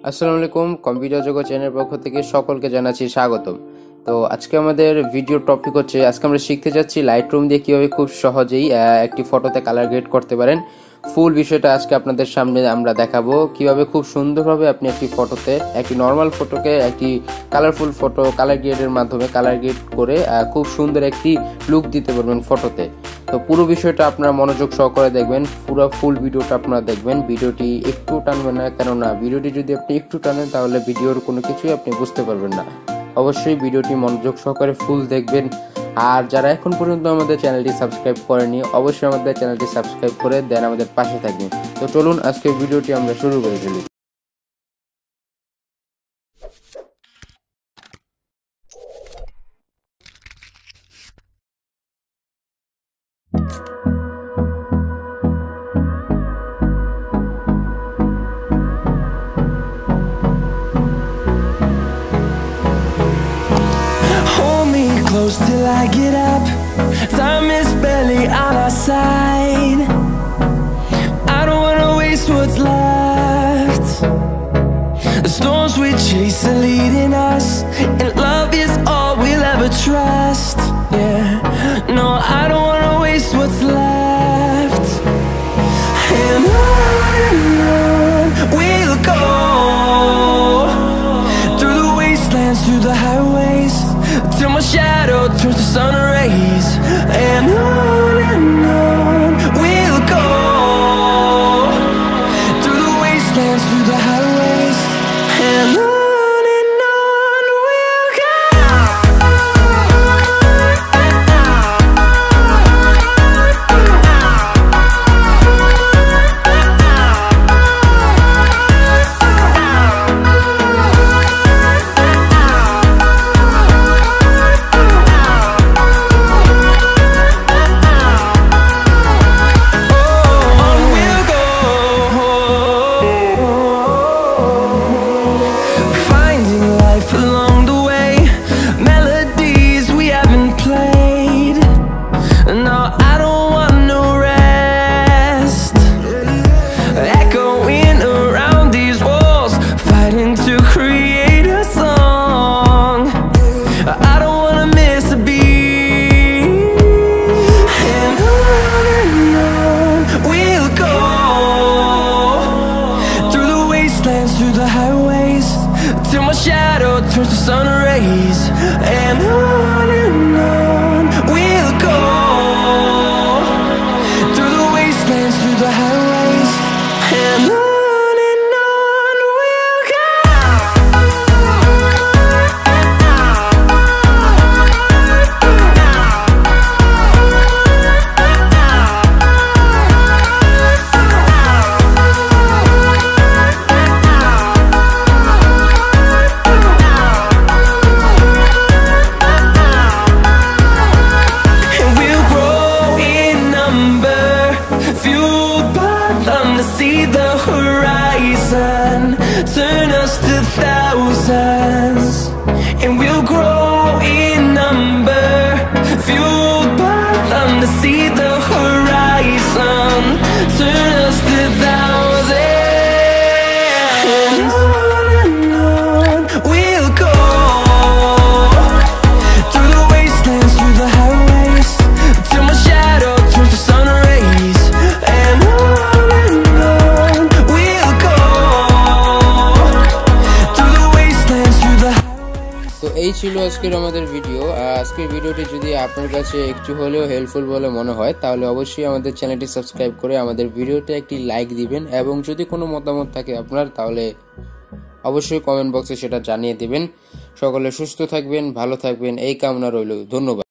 আসসালামু আলাইকুম কম্পিউটার জগৎ চ্যানেলের পক্ষ থেকে সকলকে জানাচ্ছি স্বাগতম। তো আজকে আমাদের ভিডিও টপিক হচ্ছে আজকে আমরা শিখতে যাচ্ছি লাইটরুম দিয়ে কিভাবে খুব সহজেই একটি ফটোতে কালার গ্রেড করতে পারেন। ফুল বিষয়টা আজকে আপনাদের সামনে আমরা দেখাবো কিভাবে খুব সুন্দরভাবে আপনি একটি ফটোতে একটি নর্মাল ফটোকে একটি কালারফুল ফটো কালার গ্রেডের মাধ্যমে কালার গ্রেড করে খুব সুন্দর একটি লুক দিতে পারবেন ফটোতে। তো পুরো বিষয়টা আপনারা মনোযোগ সহকারে দেখবেন, পুরো ফুল ভিডিওটা আপনারা দেখবেন। ভিডিওটি একটু টানবেন না, কেননা ভিডিওটি যদি আপনি একটু টানেন তাহলে ভিডিওর কোনো কিছুই আপনি বুঝতে পারবেন না। অবশ্যই ভিডিওটি মনোযোগ সহকারে ফুল দেখবেন। আর যারা এখন পর্যন্ত আমাদের চ্যানেলটি সাবস্ক্রাইব করেনি অবশ্যই আমাদের চ্যানেলটি সাবস্ক্রাইব করে দেন, আমাদের পাশে থাকবেন। তো চলুন আজকের ভিডিওটি আমরা শুরু করে ফেলি। Close till I get up. Time is barely on our side. I don't wanna waste what's left. The storms we chase are leading us, and love is all we'll ever trust. Yeah, no, I don't wanna waste what's left. And on we'll go, through the wastelands, through the highways, till my shadow turns to sun rays. And on we'll go, through the wastelands, through the highways. And on we'll go. Through the highways, till my shadow turns to sun rays. And on we'll go, through the wastelands, through the highways. And on we'll go. See the horizon, turn us to thousands, and we'll grow in number, fueled by them to see the horizon, turn us to thousands. And on we'll go, through the wastelands, through the highways, till my shadow turns to sun rays. And তো এই ছিল আজকের আমাদের video. আজকের ভিডিওটি যদি আপনার কাছে একটু হলেও হেল্পফুল বলে মনে হয় তাহলে অবশ্যই আমাদের চ্যানেলটি সাবস্ক্রাইব করে আমাদের ভিডিওতে একটি লাইক দিবেন, এবং যদি কোনো মতামত থাকে আপনার তাহলে অবশ্যই কমেন্ট বক্সে সেটা জানিয়ে দেবেন। সকলে সুস্থ থাকবেন, ভালো থাকবেন এই কামনা রইল। ধন্যবাদ।